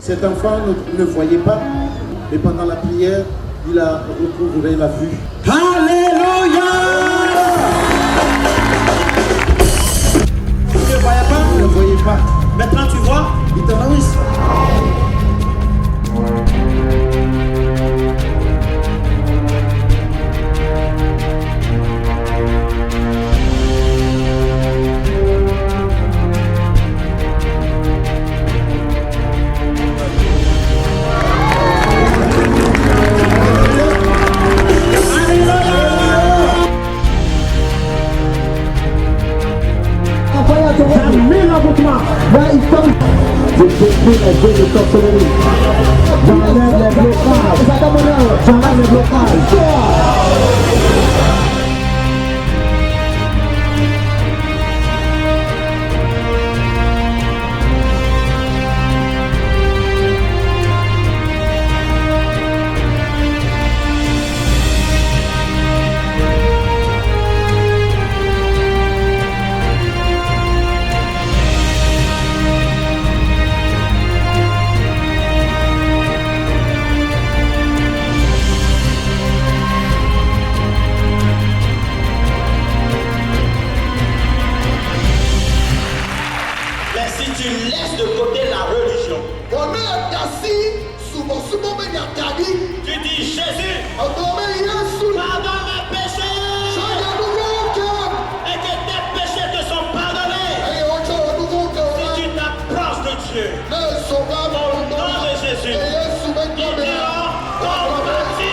Cet enfant ne voyait pas, mais pendant la prière, il a retrouvé la vue. Alléluia! Tu ne voyais pas? Il ne voyait pas. Maintenant tu vois? Il t'en a oui. Je détruis les jeux de sorcellerie. J'enlève les blocages. J'enlève les blocages. Tu dis Jésus, pardonne mes péchés et que tes péchés te sont pardonnés. Si tu t'approches de Dieu, au nom de Jésus, il dira compati.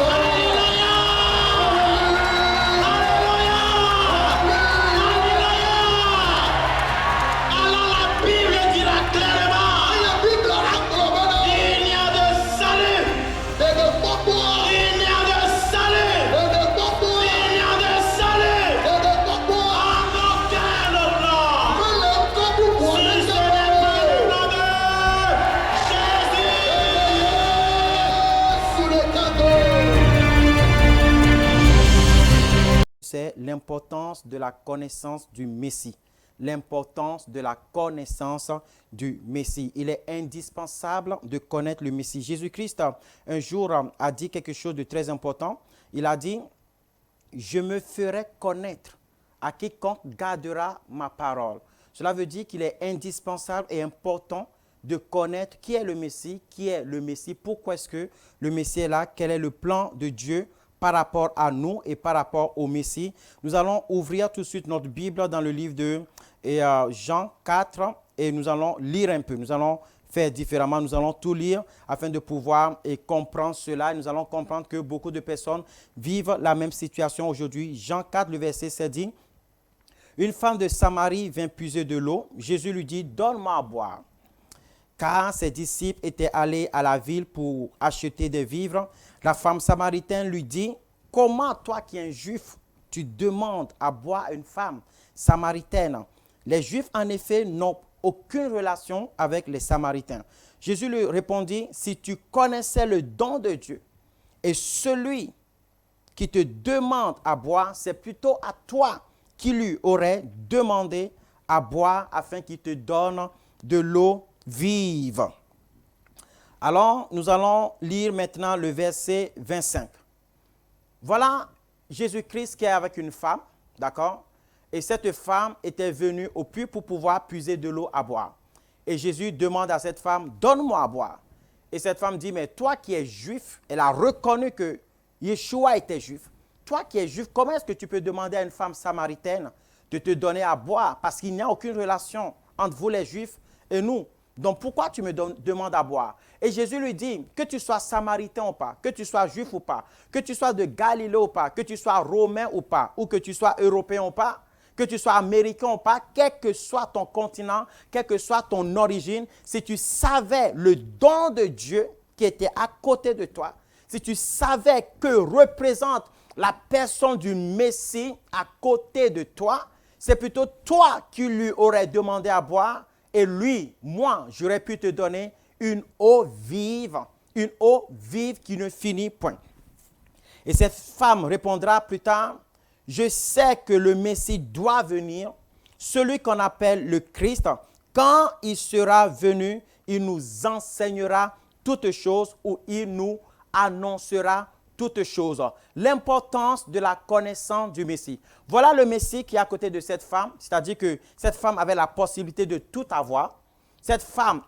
Alléluia! Alléluia! Alléluia! Alors la Bible dira clairement, il n'y a de salut. Il n'y a de salut. Il n'y a de salut en aucun autre nom. Si ce n'est pas le nom de Jésus. C'est l'importance de la connaissance du Messie. L'importance de la connaissance du Messie. Il est indispensable de connaître le Messie. Jésus-Christ, un jour, a dit quelque chose de très important. Il a dit, « Je me ferai connaître à quiconque gardera ma parole. » Cela veut dire qu'il est indispensable et important de connaître qui est le Messie, pourquoi est-ce que le Messie est là, quel est le plan de Dieu par rapport à nous et par rapport au Messie. Nous allons ouvrir tout de suite notre Bible dans le livre de Jean 4 et nous allons lire un peu. Nous allons faire différemment. Nous allons tout lire afin de pouvoir comprendre cela. Et nous allons comprendre que beaucoup de personnes vivent la même situation aujourd'hui. Jean 4, le verset 7 dit, « Une femme de Samarie vint puiser de l'eau. Jésus lui dit, « Donne-moi à boire. » Car ses disciples étaient allés à la ville pour acheter des vivres. La femme samaritaine lui dit, « Comment toi qui es un juif, tu demandes à boire à une femme samaritaine ?» Les Juifs, en effet, n'ont aucune relation avec les Samaritains. Jésus lui répondit, « Si tu connaissais le don de Dieu et celui qui te demande à boire, c'est plutôt à toi qui lui aurais demandé à boire afin qu'il te donne de l'eau vive. » Alors, nous allons lire maintenant le verset 25. Voilà Jésus-Christ qui est avec une femme, d'accord? Et cette femme était venue au puits pour pouvoir puiser de l'eau à boire. Et Jésus demande à cette femme, « Donne-moi à boire. » Et cette femme dit, « Mais toi qui es juif, elle a reconnu que Yeshua était juif. Toi qui es juif, comment est-ce que tu peux demander à une femme samaritaine de te donner à boire? Parce qu'il n'y a aucune relation entre vous les juifs et nous. Donc pourquoi tu me demandes à boire? » Et Jésus lui dit, que tu sois samaritain ou pas, que tu sois juif ou pas, que tu sois de Galilée ou pas, que tu sois romain ou pas, ou que tu sois européen ou pas, que tu sois américain ou pas, quel que soit ton continent, quelle que soit ton origine, si tu savais le don de Dieu qui était à côté de toi, si tu savais que représente la personne du Messie à côté de toi, c'est plutôt toi qui lui aurais demandé à boire et lui, moi, j'aurais pu te donner une eau vive qui ne finit point. Et cette femme répondra plus tard, « Je sais que le Messie doit venir, celui qu'on appelle le Christ. Quand il sera venu, il nous enseignera toutes choses ou il nous annoncera toutes choses. L'importance de la connaissance du Messie. Voilà le Messie qui est à côté de cette femme, c'est-à-dire que cette femme avait la possibilité de tout avoir. Cette femme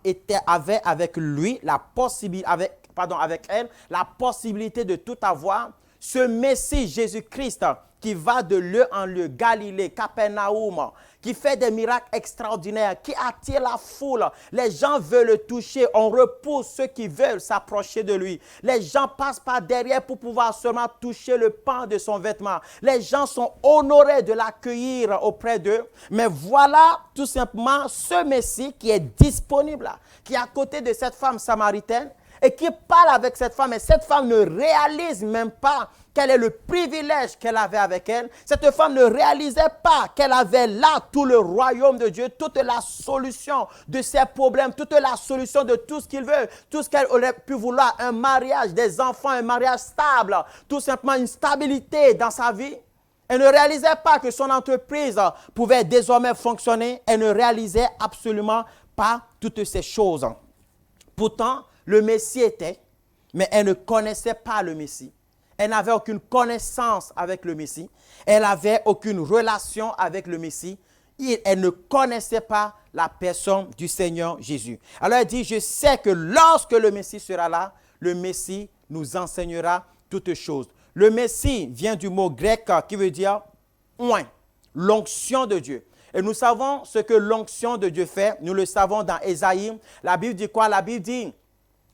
avait avec lui la possibilité, avec elle, la possibilité de tout avoir. Ce Messie Jésus-Christ qui va de lieu en lieu, Galilée, Capernaum, qui fait des miracles extraordinaires, qui attire la foule. Les gens veulent le toucher. On repousse ceux qui veulent s'approcher de lui. Les gens passent par derrière pour pouvoir seulement toucher le pan de son vêtement. Les gens sont honorés de l'accueillir auprès d'eux. Mais voilà tout simplement ce Messie qui est disponible là, qui est à côté de cette femme samaritaine et qui parle avec cette femme. Et cette femme ne réalise même pas quel est le privilège qu'elle avait avec elle. Cette femme ne réalisait pas qu'elle avait là tout le royaume de Dieu, toute la solution de ses problèmes, toute la solution de tout ce qu'il veut, tout ce qu'elle aurait pu vouloir, un mariage, des enfants, un mariage stable, tout simplement une stabilité dans sa vie. Elle ne réalisait pas que son entreprise pouvait désormais fonctionner. Elle ne réalisait absolument pas toutes ces choses. Pourtant, le Messie était, mais elle ne connaissait pas le Messie. Elle n'avait aucune connaissance avec le Messie. Elle n'avait aucune relation avec le Messie. Elle ne connaissait pas la personne du Seigneur Jésus. Alors elle dit, je sais que lorsque le Messie sera là, le Messie nous enseignera toutes choses. Le Messie vient du mot grec qui veut dire oint, l'onction de Dieu. Et nous savons ce que l'onction de Dieu fait. Nous le savons dans Ésaïe. La Bible dit quoi? La Bible dit,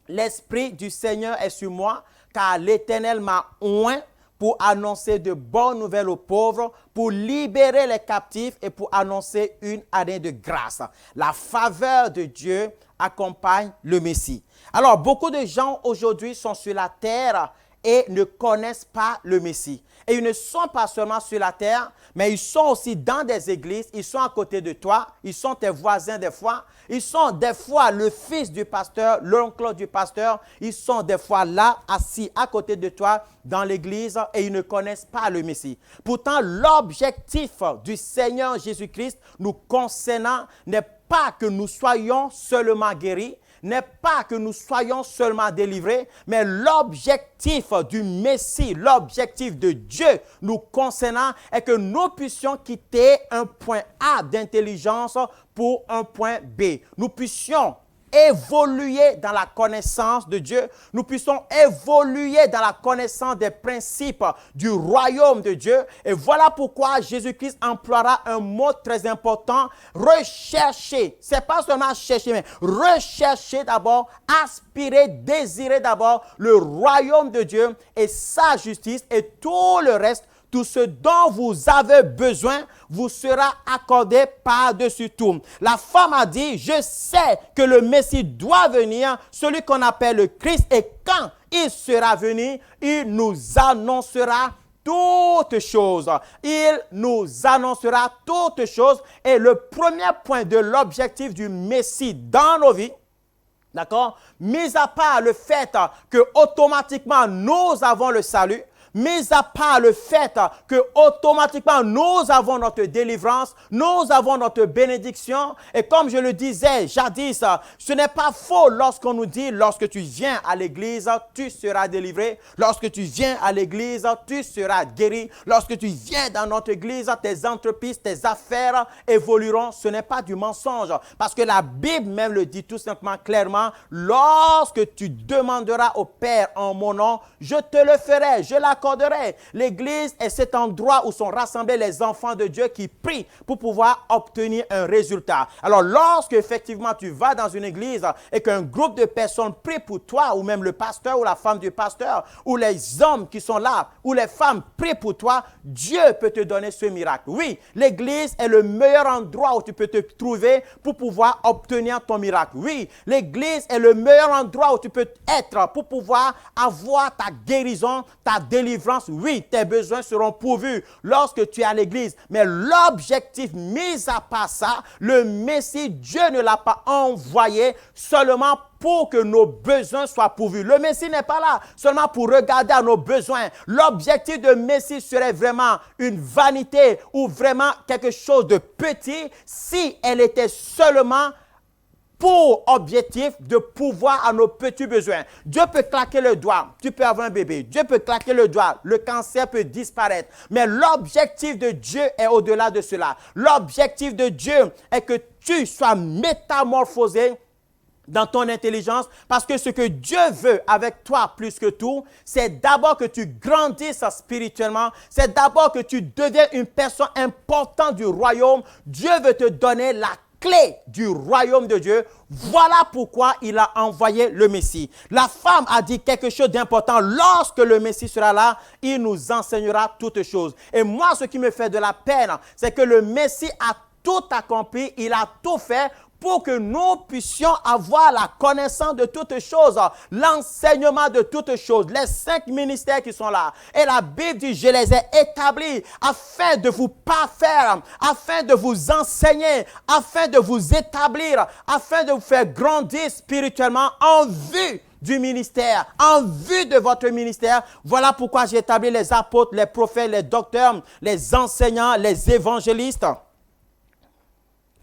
l'Esprit du Seigneur est sur moi, car l'Éternel m'a oint pour annoncer de bonnes nouvelles aux pauvres, pour libérer les captifs et pour annoncer une année de grâce. La faveur de Dieu accompagne le Messie. Alors, beaucoup de gens aujourd'hui sont sur la terre et ne connaissent pas le Messie. Et ils ne sont pas seulement sur la terre, mais ils sont aussi dans des églises, ils sont à côté de toi, ils sont tes voisins des fois, ils sont des fois le fils du pasteur, l'oncle du pasteur, ils sont des fois là, assis à côté de toi dans l'église et ils ne connaissent pas le Messie. Pourtant, l'objectif du Seigneur Jésus-Christ nous concernant n'est pas que nous soyons seulement guéris, n'est pas que nous soyons seulement délivrés, mais l'objectif du Messie, l'objectif de Dieu nous concernant est que nous puissions quitter un point A d'intelligence pour un point B. Nous puissions évoluer dans la connaissance de Dieu. Nous puissions évoluer dans la connaissance des principes du royaume de Dieu. Et voilà pourquoi Jésus-Christ emploiera un mot très important, rechercher. Ce n'est pas seulement chercher, mais rechercher d'abord, aspirer, désirer d'abord le royaume de Dieu et sa justice et tout le reste. Tout ce dont vous avez besoin vous sera accordé par-dessus tout. La femme a dit, je sais que le Messie doit venir, celui qu'on appelle le Christ, et quand il sera venu, il nous annoncera toutes choses. Il nous annoncera toutes choses. Et le premier point de l'objectif du Messie dans nos vies, d'accord, mis à part le fait que automatiquement nous avons le salut, mis à part le fait que automatiquement nous avons notre délivrance, nous avons notre bénédiction. Et comme je le disais jadis, ce n'est pas faux lorsqu'on nous dit, lorsque tu viens à l'église, tu seras délivré. Lorsque tu viens à l'église, tu seras guéri. Lorsque tu viens dans notre église, tes entreprises, tes affaires évolueront. Ce n'est pas du mensonge. Parce que la Bible même le dit tout simplement clairement, lorsque tu demanderas au Père en mon nom, je te le ferai, je l'accorderai. L'église est cet endroit où sont rassemblés les enfants de Dieu qui prient pour pouvoir obtenir un résultat. Alors, lorsque effectivement tu vas dans une église et qu'un groupe de personnes prie pour toi, ou même le pasteur ou la femme du pasteur, ou les hommes qui sont là, ou les femmes prient pour toi, Dieu peut te donner ce miracle. Oui, l'église est le meilleur endroit où tu peux te trouver pour pouvoir obtenir ton miracle. Oui, l'église est le meilleur endroit où tu peux être pour pouvoir avoir ta guérison, ta délivrance. Oui, tes besoins seront pourvus lorsque tu es à l'église. Mais l'objectif, mis à part ça, le Messie, Dieu ne l'a pas envoyé seulement pour que nos besoins soient pourvus. Le Messie n'est pas là seulement pour regarder à nos besoins. L'objectif de Messie serait vraiment une vanité ou vraiment quelque chose de petit si elle était seulement pour objectif de pouvoir à nos petits besoins. Dieu peut claquer le doigt, tu peux avoir un bébé. Dieu peut claquer le doigt, le cancer peut disparaître. Mais l'objectif de Dieu est au-delà de cela. L'objectif de Dieu est que tu sois métamorphosé dans ton intelligence, parce que ce que Dieu veut avec toi plus que tout, c'est d'abord que tu grandisses spirituellement, c'est d'abord que tu deviennes une personne importante du royaume. Dieu veut te donner la clé du royaume de Dieu. Voilà pourquoi il a envoyé le Messie. La femme a dit quelque chose d'important. Lorsque le Messie sera là, il nous enseignera toutes choses. Et moi, ce qui me fait de la peine, c'est que le Messie a tout accompli, il a tout fait pour que nous puissions avoir la connaissance de toutes choses, l'enseignement de toutes choses, les 5 ministères qui sont là. Et la Bible dit, je les ai établis afin de vous parfaire, afin de vous enseigner, afin de vous établir, afin de vous faire grandir spirituellement en vue du ministère, en vue de votre ministère. Voilà pourquoi j'ai établi les apôtres, les prophètes, les docteurs, les enseignants, les évangélistes,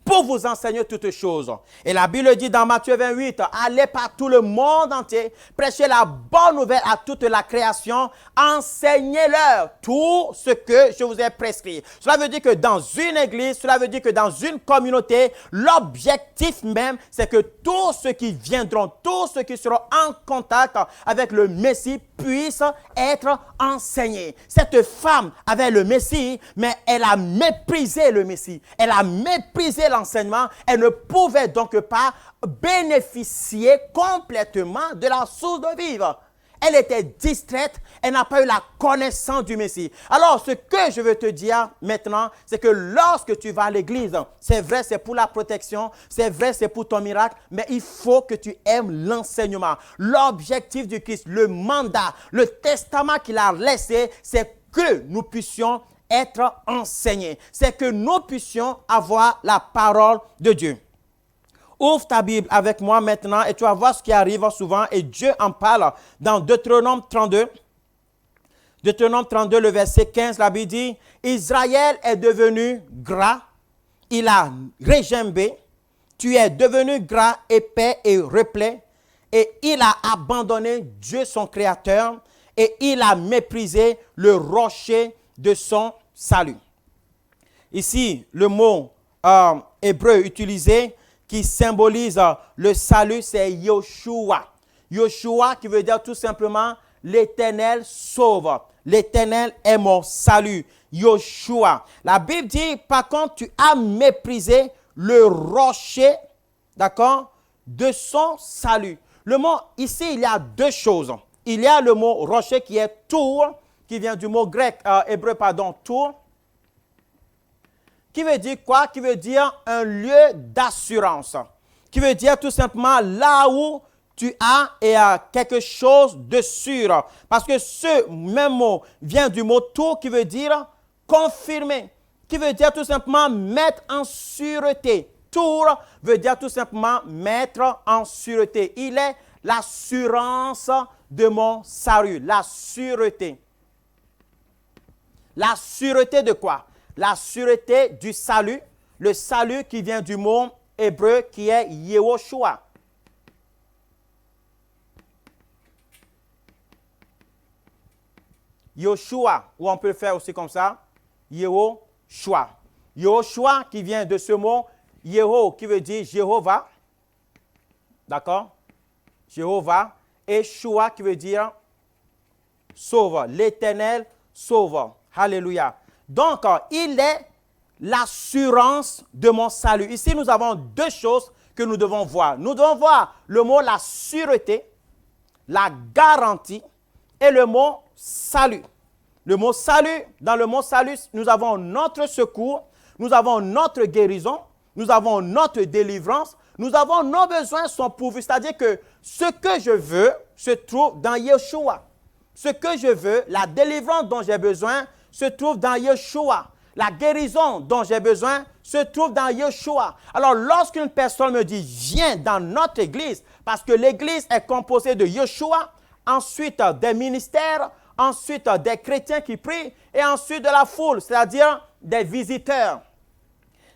pour vous enseigner toutes choses. Et la Bible dit dans Matthieu 28, allez par tout le monde entier, prêchez la bonne nouvelle à toute la création, enseignez-leur tout ce que je vous ai prescrit. Cela veut dire que dans une église, cela veut dire que dans une communauté, l'objectif même, c'est que tous ceux qui viendront, tous ceux qui seront en contact avec le Messie puissent être enseignés. Cette femme avait le Messie, mais elle a méprisé le Messie. Elle a méprisé l'enseignement. Elle ne pouvait donc pas bénéficier complètement de la source de vivre. Elle était distraite, elle n'a pas eu la connaissance du Messie. Alors, ce que je veux te dire maintenant, c'est que lorsque tu vas à l'église, c'est vrai, c'est pour la protection, c'est vrai, c'est pour ton miracle, mais il faut que tu aimes l'enseignement. L'objectif du Christ, le mandat, le testament qu'il a laissé, c'est que nous puissions être enseignés. C'est que nous puissions avoir la parole de Dieu. Ouvre ta Bible avec moi maintenant et tu vas voir ce qui arrive souvent. Et Dieu en parle dans Deutéronome 32. Deutéronome 32, le verset 15, la Bible dit, Israël est devenu gras, il a régimbé, tu es devenu gras, épais et replet, et il a abandonné Dieu son Créateur, et il a méprisé le rocher de son salut. Ici, le mot hébreu utilisé qui symbolise le salut, c'est Yoshua. Yoshua qui veut dire tout simplement l'Éternel sauve. L'Éternel est mon salut. Yoshua. La Bible dit, par contre, tu as méprisé le rocher, d'accord, de son salut. Le mot, ici, il y a deux choses. Il y a le mot rocher qui est tour, qui vient du mot grec, hébreu, pardon, tour, qui veut dire quoi? Qui veut dire un lieu d'assurance. Qui veut dire tout simplement là où tu as quelque chose de sûr. Parce que ce même mot vient du mot tour qui veut dire confirmer. Qui veut dire tout simplement mettre en sûreté. Tour veut dire tout simplement mettre en sûreté. Il est l'assurance de mon salut. La sûreté. La sûreté de quoi? La sûreté du salut, le salut qui vient du mot hébreu qui est Yehoshua. Yoshua, ou on peut le faire aussi comme ça, Yehoshua. Yehoshua qui vient de ce mot Yeho qui veut dire Jéhovah, d'accord? Jéhovah, et Shua qui veut dire sauve, l'Éternel sauve. Alléluia. Donc, il est l'assurance de mon salut. Ici, nous avons deux choses que nous devons voir. Nous devons voir le mot la sûreté, la garantie et le mot salut. Le mot salut, dans le mot salut, nous avons notre secours, nous avons notre guérison, nous avons notre délivrance, nous avons nos besoins sont pourvus. C'est-à-dire que ce que je veux se trouve dans Yeshua. Ce que je veux, la délivrance dont j'ai besoin, se trouve dans Yeshua. La guérison dont j'ai besoin se trouve dans Yeshua. Alors, lorsqu'une personne me dit, viens dans notre église, parce que l'église est composée de Yeshua, ensuite des ministères, ensuite des chrétiens qui prient, et ensuite de la foule, c'est-à-dire des visiteurs.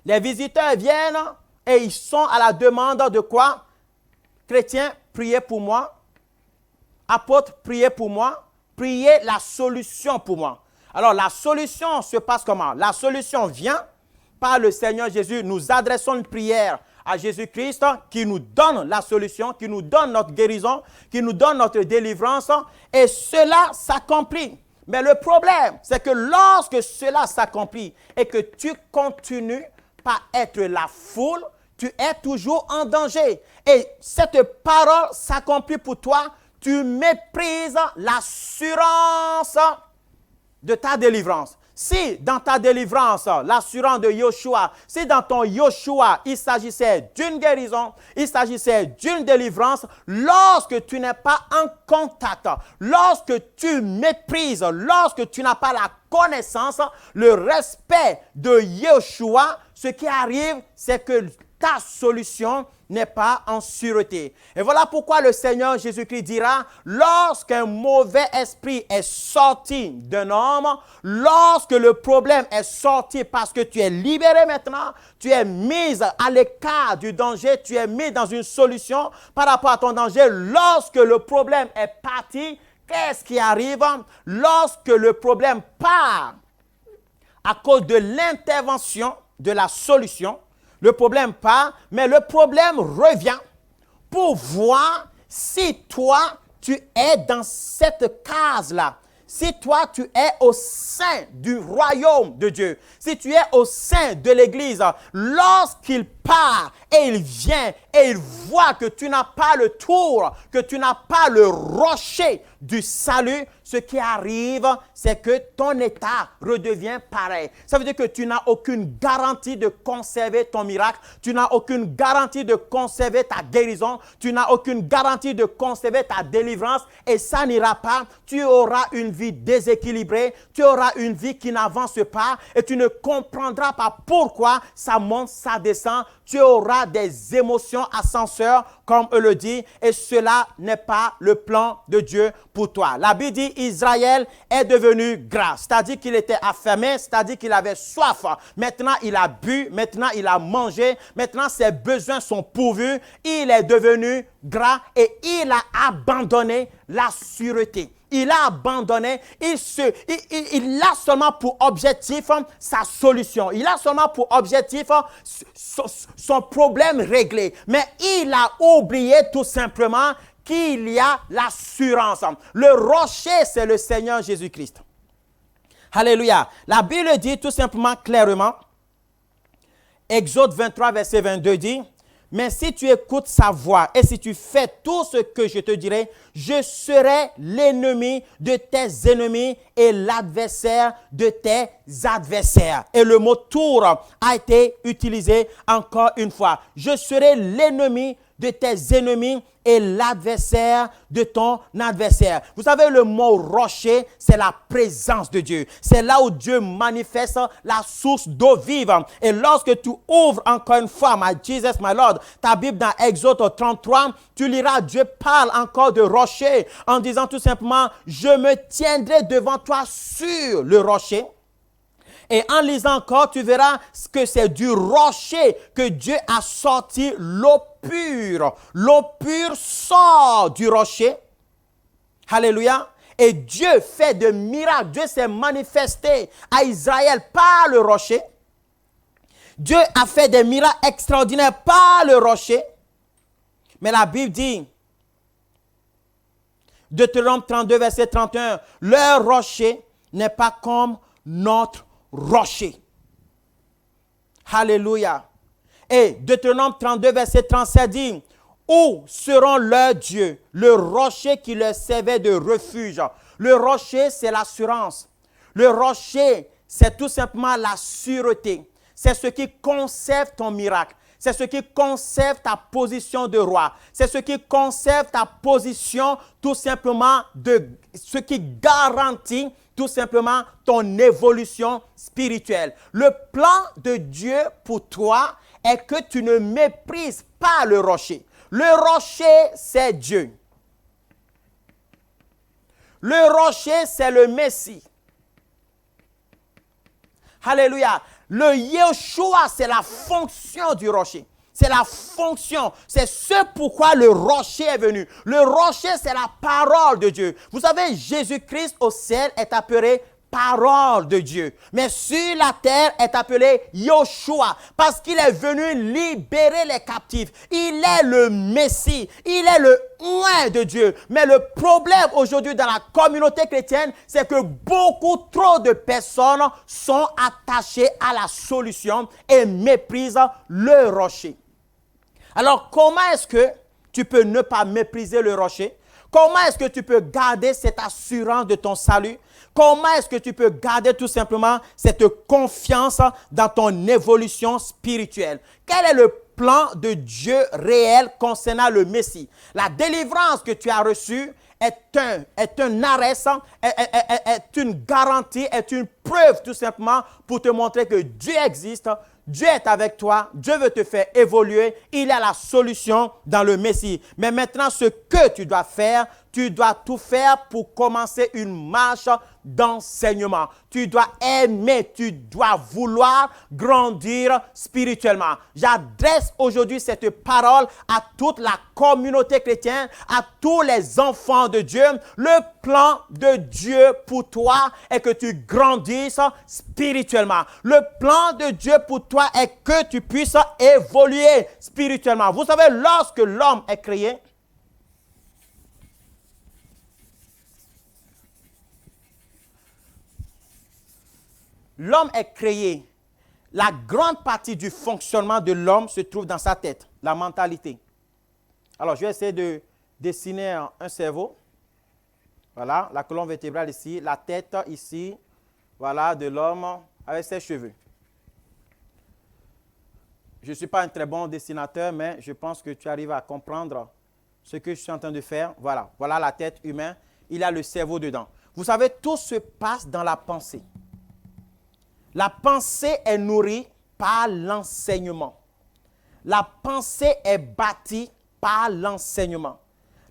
Les visiteurs viennent et ils sont à la demande de quoi? Chrétiens, priez pour moi. Apôtres, priez pour moi. Priez la solution pour moi. Alors, la solution se passe comment? La solution vient par le Seigneur Jésus. Nous adressons une prière à Jésus-Christ qui nous donne la solution, qui nous donne notre guérison, qui nous donne notre délivrance. Et cela s'accomplit. Mais le problème, c'est que lorsque cela s'accomplit et que tu continues par être la foule, tu es toujours en danger. Et cette parole s'accomplit pour toi. Tu méprises l'assurance de ta délivrance. Si dans ta délivrance, l'assurance de Yoshua, si dans ton Yoshua, il s'agissait d'une guérison, il s'agissait d'une délivrance, lorsque tu n'es pas en contact, lorsque tu méprises, lorsque tu n'as pas la connaissance, le respect de Yoshua, ce qui arrive, c'est que ta solution n'est pas en sûreté. Et voilà pourquoi le Seigneur Jésus-Christ dira, lorsqu'un mauvais esprit est sorti d'un homme, lorsque le problème est sorti parce que tu es libéré maintenant, tu es mis à l'écart du danger, tu es mis dans une solution par rapport à ton danger, lorsque le problème est parti, qu'est-ce qui arrive? Lorsque le problème part à cause de l'intervention de la solution, le problème part, mais le problème revient pour voir si toi, tu es dans cette case-là. Si toi, tu es au sein du royaume de Dieu, si tu es au sein de l'Église, lorsqu'il part et il vient et il voit que tu n'as pas le tour, que tu n'as pas le rocher du salut, ce qui arrive, c'est que ton état redevient pareil. Ça veut dire que tu n'as aucune garantie de conserver ton miracle, tu n'as aucune garantie de conserver ta guérison, tu n'as aucune garantie de conserver ta délivrance et ça n'ira pas. Tu auras une vie déséquilibrée, tu auras une vie qui n'avance pas et tu ne comprendras pas pourquoi ça monte, ça descend. Tu auras des émotions ascenseurs, comme on le dit, et cela n'est pas le plan de Dieu pour toi. La Bible dit Israël est devenu gras, c'est-à-dire qu'il était affamé, c'est-à-dire qu'il avait soif. Maintenant, il a bu, maintenant, il a mangé, maintenant, ses besoins sont pourvus. Il est devenu gras et il a abandonné la sûreté. Il a abandonné, il a seulement pour objectif sa solution. Il a seulement pour objectif son problème réglé. Mais il a oublié tout simplement qu'il y a l'assurance. Le rocher, c'est le Seigneur Jésus-Christ. Alléluia. La Bible dit tout simplement clairement, Exode 23, verset 22 dit, « Mais si tu écoutes sa voix et si tu fais tout ce que je te dirai, je serai l'ennemi de tes ennemis et l'adversaire de tes adversaires. » Et le mot « tour » a été utilisé encore une fois. « Je serai l'ennemi de tes ennemis et l'adversaire de ton adversaire. » Vous savez, le mot rocher, c'est la présence de Dieu. C'est là où Dieu manifeste la source d'eau vive. Et lorsque tu ouvres encore une fois, my Jesus, my Lord, ta Bible dans Exode 33, tu liras, Dieu parle encore de rocher en disant tout simplement, je me tiendrai devant toi sur le rocher. Et en lisant encore, tu verras que c'est du rocher que Dieu a sorti l'eau pure. L'eau pure sort du rocher. Alléluia. Et Dieu fait de miracles. Dieu s'est manifesté à Israël par le rocher. Dieu a fait des miracles extraordinaires par le rocher. Mais la Bible dit, Deutéronome 32, verset 31, leur rocher n'est pas comme notre rocher. Alléluia. Et Deutéronome 32, verset 37 dit, où seront leurs dieux, le rocher qui leur servait de refuge. Le rocher, c'est l'assurance. Le rocher, c'est tout simplement la sûreté. C'est ce qui conserve ton miracle. C'est ce qui conserve ta position de roi. C'est ce qui conserve ta position tout simplement de ce qui garantit tout simplement ton évolution spirituelle. Le plan de Dieu pour toi est que tu ne méprises pas le rocher. Le rocher, c'est Dieu. Le rocher, c'est le Messie. Alléluia. Le Yeshua, c'est la fonction du rocher. C'est la fonction. C'est ce pourquoi le rocher est venu. Le rocher, c'est la parole de Dieu. Vous savez, Jésus-Christ au ciel est appelé parole de Dieu. Mais sur la terre est appelé Yoshua parce qu'il est venu libérer les captifs. Il est le Messie. Il est le Oint de Dieu. Mais le problème aujourd'hui dans la communauté chrétienne, c'est que beaucoup trop de personnes sont attachées à la solution et méprisent le rocher. Alors, comment est-ce que tu peux ne pas mépriser le rocher? Comment est-ce que tu peux garder cette assurance de ton salut? Comment est-ce que tu peux garder tout simplement cette confiance dans ton évolution spirituelle? Quel est le plan de Dieu réel concernant le Messie? La délivrance que tu as reçue est un arrêt, est une garantie, est une preuve tout simplement pour te montrer que Dieu existe. Dieu est avec toi, Dieu veut te faire évoluer, il a la solution dans le Messie. Mais maintenant, ce que tu dois faire, tu dois tout faire pour commencer une marche d'enseignement. Tu dois aimer, tu dois vouloir grandir spirituellement. J'adresse aujourd'hui cette parole à toute la communauté chrétienne, à tous les enfants de Dieu. Le plan de Dieu pour toi est que tu grandisses spirituellement. Le plan de Dieu pour toi est que tu puisses évoluer spirituellement. Vous savez, lorsque l'homme est créé, l'homme est créé. La grande partie du fonctionnement de l'homme se trouve dans sa tête, la mentalité. Alors, je vais essayer de dessiner un cerveau. Voilà, la colonne vertébrale ici, la tête ici, voilà, de l'homme avec ses cheveux. Je ne suis pas un très bon dessinateur, mais je pense que tu arrives à comprendre ce que je suis en train de faire. Voilà, voilà la tête humaine. Il a le cerveau dedans. Vous savez, tout se passe dans la pensée. La pensée est nourrie par l'enseignement. La pensée est bâtie par l'enseignement.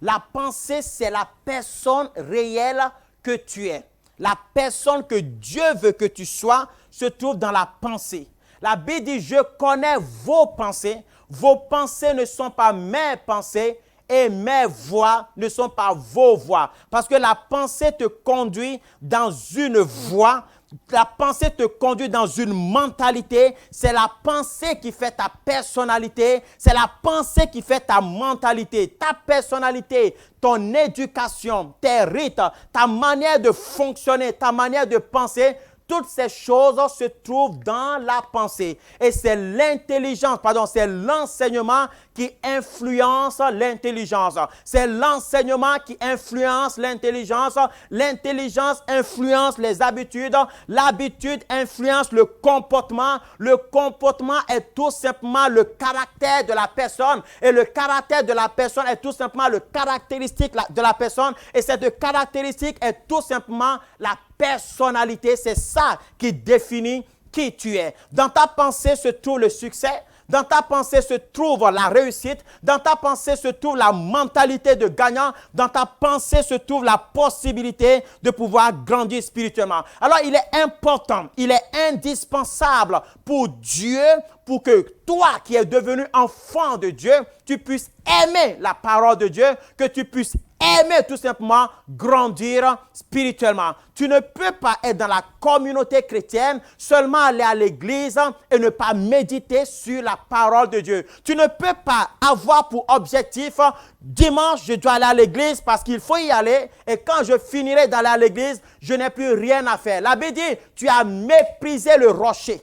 La pensée, c'est la personne réelle que tu es. La personne que Dieu veut que tu sois se trouve dans la pensée. La Bible dit, je connais vos pensées. Vos pensées ne sont pas mes pensées et mes voies ne sont pas vos voies. Parce que la pensée te conduit dans une voie. La pensée te conduit dans une mentalité. C'est la pensée qui fait ta personnalité. C'est la pensée qui fait ta mentalité, ta personnalité, ton éducation, tes rites, ta manière de fonctionner, ta manière de penser. Toutes ces choses se trouvent dans la pensée. Et c'est l'intelligence, c'est l'enseignement qui influence l'intelligence. C'est l'enseignement qui influence l'intelligence. L'intelligence influence les habitudes. L'habitude influence le comportement. Le comportement est tout simplement le caractère de la personne. Et le caractère de la personne est tout simplement le caractéristique de la personne. Et cette caractéristique est tout simplement la personnalité. C'est ça qui définit qui tu es. Dans ta pensée se trouve le succès. Dans ta pensée se trouve la réussite. Dans ta pensée se trouve la mentalité de gagnant. Dans ta pensée se trouve la possibilité de pouvoir grandir spirituellement. Alors, il est important, il est indispensable pour Dieu, pour que toi qui es devenu enfant de Dieu, tu puisses aimer la parole de Dieu, que tu puisses aimer tout simplement grandir spirituellement. Tu ne peux pas être dans la communauté chrétienne, seulement aller à l'église et ne pas méditer sur la parole de Dieu. Tu ne peux pas avoir pour objectif, dimanche, je dois aller à l'église parce qu'il faut y aller et quand je finirai d'aller à l'église, je n'ai plus rien à faire. La Bible dit, tu as méprisé le rocher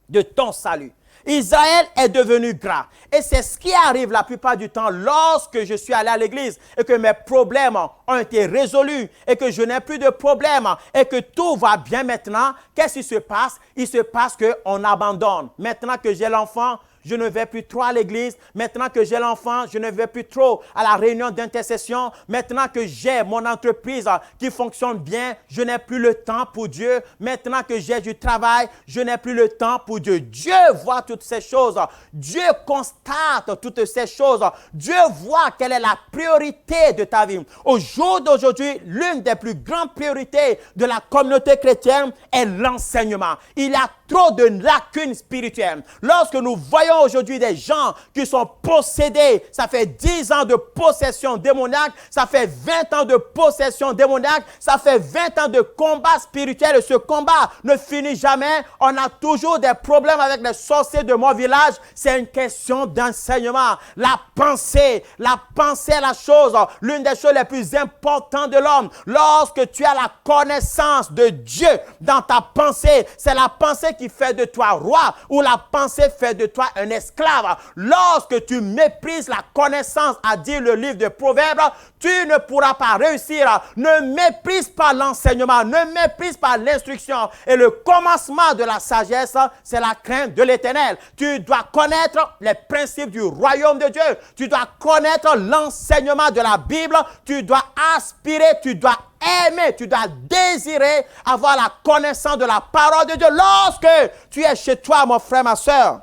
de ton salut. Israël est devenu gras. Et c'est ce qui arrive la plupart du temps lorsque je suis allé à l'église et que mes problèmes ont été résolus et que je n'ai plus de problèmes et que tout va bien maintenant. Qu'est-ce qui se passe? Il se passe qu'on abandonne. Maintenant que j'ai l'enfant, je ne vais plus trop à l'église. Maintenant que j'ai l'enfant, je ne vais plus trop à la réunion d'intercession. Maintenant que j'ai mon entreprise qui fonctionne bien, je n'ai plus le temps pour Dieu. Maintenant que j'ai du travail, je n'ai plus le temps pour Dieu. Dieu voit toutes ces choses. Dieu constate toutes ces choses. Dieu voit quelle est la priorité de ta vie. Au jour d'aujourd'hui, l'une des plus grandes priorités de la communauté chrétienne est l'enseignement. Il y a trop de lacunes spirituelles. Lorsque nous voyons voyons aujourd'hui des gens qui sont possédés. Ça fait 10 ans de possession démoniaque. Ça fait 20 ans de possession démoniaque. Ça fait 20 ans de combat spirituel. Et ce combat ne finit jamais. On a toujours des problèmes avec les sorciers de mon village. C'est une question d'enseignement. La pensée est la chose, l'une des choses les plus importantes de l'homme. Lorsque tu as la connaissance de Dieu dans ta pensée, c'est la pensée qui fait de toi roi ou la pensée fait de toi un esclave. Lorsque tu méprises la connaissance, a dit le livre de Proverbes, tu ne pourras pas réussir. Ne méprise pas l'enseignement, ne méprise pas l'instruction. Et le commencement de la sagesse, c'est la crainte de l'Éternel. Tu dois connaître les principes du royaume de Dieu. Tu dois connaître l'enseignement de la Bible. Tu dois aspirer, tu dois aimer, tu dois désirer avoir la connaissance de la parole de Dieu. Lorsque tu es chez toi, mon frère, ma soeur,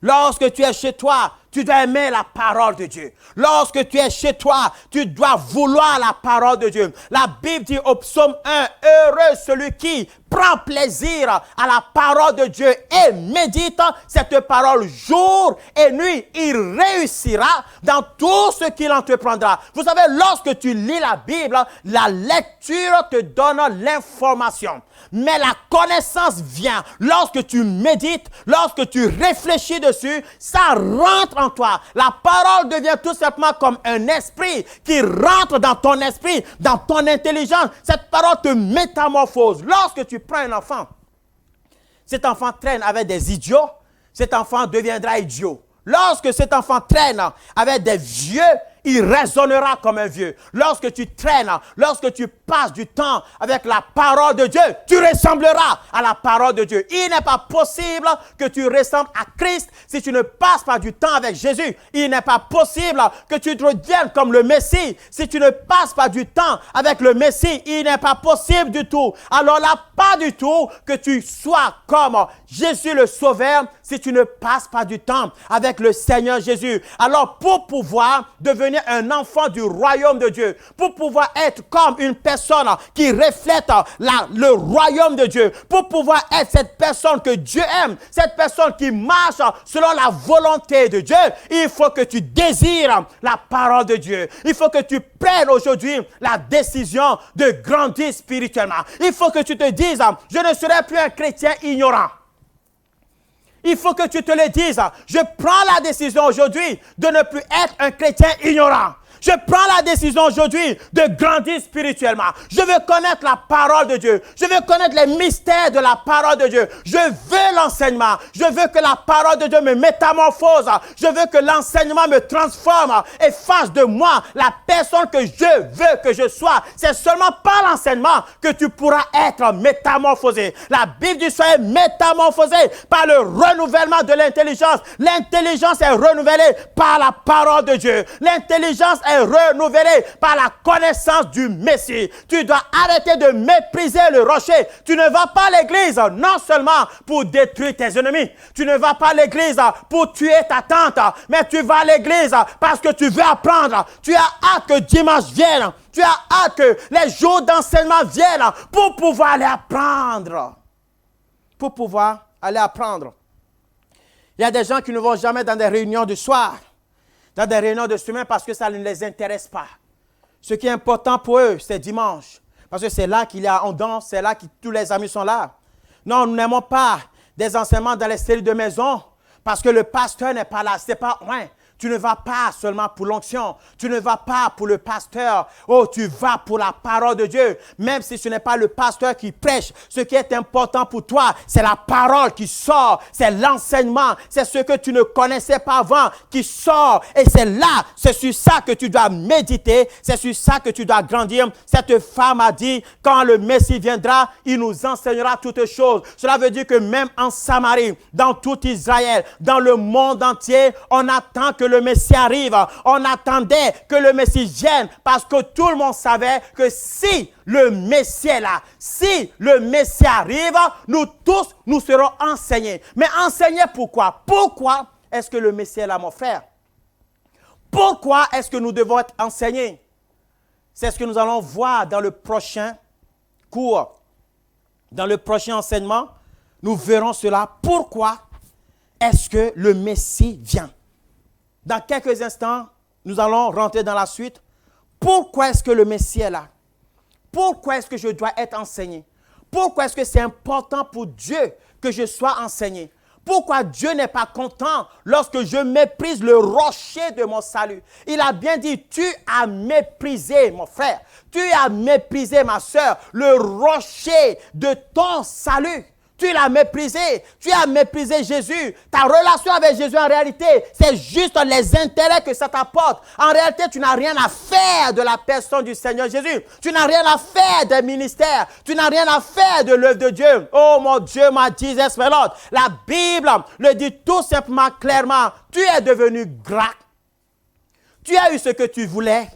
lorsque tu es chez toi, tu dois aimer la parole de Dieu. Lorsque tu es chez toi, tu dois vouloir la parole de Dieu. La Bible dit au psaume 1, heureux celui qui prend plaisir à la parole de Dieu et médite cette parole jour et nuit. Il réussira dans tout ce qu'il entreprendra. Vous savez, lorsque tu lis la Bible, la lecture te donne l'information. Mais la connaissance vient lorsque tu médites, lorsque tu réfléchis dessus, ça rentre en toi. La parole devient tout simplement comme un esprit qui rentre dans ton esprit, dans ton intelligence. Cette parole te métamorphose. Lorsque tu prends un enfant, cet enfant traîne avec des idiots, cet enfant deviendra idiot. Lorsque cet enfant traîne avec des vieux, il raisonnera comme un vieux. Lorsque tu traînes, lorsque tu passes du temps avec la parole de Dieu, tu ressembleras à la parole de Dieu. Il n'est pas possible que tu ressembles à Christ si tu ne passes pas du temps avec Jésus. Il n'est pas possible que tu deviennes comme le Messie si tu ne passes pas du temps avec le Messie. Il n'est pas possible du tout. Alors là, pas du tout que tu sois comme Jésus le Sauveur si tu ne passes pas du temps avec le Seigneur Jésus. Alors pour pouvoir devenir un enfant du royaume de Dieu, pour pouvoir être comme une personne qui reflète le royaume de Dieu, pour pouvoir être cette personne que Dieu aime, cette personne qui marche selon la volonté de Dieu, il faut que tu désires la parole de Dieu. Il faut que tu prennes aujourd'hui la décision de grandir spirituellement. Il faut que tu te dises, je ne serai plus un chrétien ignorant. Il faut que tu te le dises. Je prends la décision aujourd'hui de ne plus être un chrétien ignorant. Je prends la décision aujourd'hui de grandir spirituellement. Je veux connaître la parole de Dieu. Je veux connaître les mystères de la parole de Dieu. Je veux l'enseignement. Je veux que la parole de Dieu me métamorphose. Je veux que l'enseignement me transforme et fasse de moi la personne que je veux que je sois. C'est seulement par l'enseignement que tu pourras être métamorphosé. La Bible dit soyez métamorphosé par le renouvellement de l'intelligence. L'intelligence est renouvelée par la parole de Dieu. L'intelligence est renouvelée par la connaissance du Messie. Tu dois arrêter de mépriser le rocher. Tu ne vas pas à l'église non seulement pour détruire tes ennemis. Tu ne vas pas à l'église pour tuer ta tante. Mais tu vas à l'église parce que tu veux apprendre. Tu as hâte que dimanche vienne. Tu as hâte que les jours d'enseignement viennent pour pouvoir aller apprendre. Pour pouvoir aller apprendre. Il y a des gens qui ne vont jamais dans des réunions du soir, dans des réunions de semaine parce que ça ne les intéresse pas. Ce qui est important pour eux, c'est dimanche. Parce que c'est là qu'il y a, on danse, c'est là que tous les amis sont là. Non, nous n'aimons pas des enseignements dans les cellules de maison parce que le pasteur n'est pas là. C'est pas, ouais. Tu ne vas pas seulement pour l'onction. Tu ne vas pas pour le pasteur. Oh, tu vas pour la parole de Dieu. Même si ce n'est pas le pasteur qui prêche. Ce qui est important pour toi, c'est la parole qui sort. C'est l'enseignement. C'est ce que tu ne connaissais pas avant qui sort. Et c'est là, c'est sur ça que tu dois méditer. C'est sur ça que tu dois grandir. Cette femme a dit, quand le Messie viendra, il nous enseignera toutes choses. Cela veut dire que même en Samarie, dans tout Israël, dans le monde entier, on attend que le Messie arrive. On attendait que le Messie vienne parce que tout le monde savait que si le Messie est là, si le Messie arrive, nous tous, nous serons enseignés. Mais enseignés pourquoi? Pourquoi est-ce que le Messie est là, mon frère? Pourquoi est-ce que nous devons être enseignés? C'est ce que nous allons voir dans le prochain cours. Dans le prochain enseignement, nous verrons cela. Pourquoi est-ce que le Messie vient? Dans quelques instants, nous allons rentrer dans la suite. Pourquoi est-ce que le Messie est là? Pourquoi est-ce que je dois être enseigné? Pourquoi est-ce que c'est important pour Dieu que je sois enseigné? Pourquoi Dieu n'est pas content lorsque je méprise le rocher de mon salut? Il a bien dit, tu as méprisé mon frère, tu as méprisé ma soeur, le rocher de ton salut. Tu l'as méprisé, tu as méprisé Jésus. Ta relation avec Jésus, en réalité, c'est juste les intérêts que ça t'apporte. En réalité, tu n'as rien à faire de la personne du Seigneur Jésus. Tu n'as rien à faire des ministères. Tu n'as rien à faire de l'œuvre de Dieu. Oh mon Dieu, ma Jesus, my Lord. La Bible le dit tout simplement, clairement. Tu es devenu gras. Tu as eu ce que tu voulais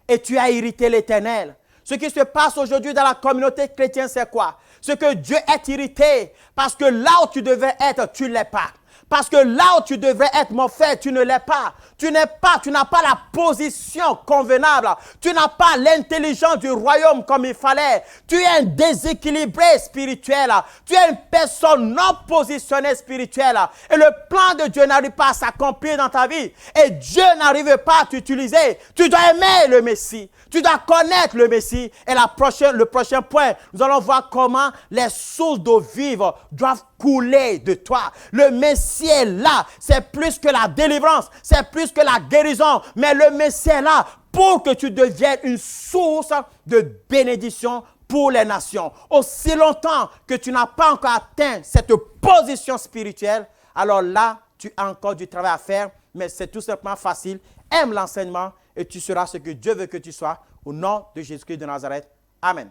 et tu as irrité l'Éternel. Ce qui se passe aujourd'hui dans la communauté chrétienne, c'est quoi? Ce que Dieu est irrité parce que là où tu devais être, tu ne l'es pas. Parce que là où tu devrais être, mon frère, tu ne l'es pas. Tu n'as pas la position convenable. Tu n'as pas l'intelligence du royaume comme il fallait. Tu es un déséquilibré spirituel. Tu es une personne non positionnée spirituelle. Et le plan de Dieu n'arrive pas à s'accomplir dans ta vie. Et Dieu n'arrive pas à t'utiliser. Tu dois aimer le Messie. Tu dois connaître le Messie. Et le prochain point, nous allons voir comment les sources d'eau vive doivent couler de toi. Le Messie est là. C'est plus que la délivrance. C'est plus que la guérison. Mais le Messie est là pour que tu deviennes une source de bénédiction pour les nations. Aussi longtemps que tu n'as pas encore atteint cette position spirituelle, alors là, tu as encore du travail à faire. Mais c'est tout simplement facile. Aime l'enseignement et tu seras ce que Dieu veut que tu sois. Au nom de Jésus-Christ de Nazareth. Amen.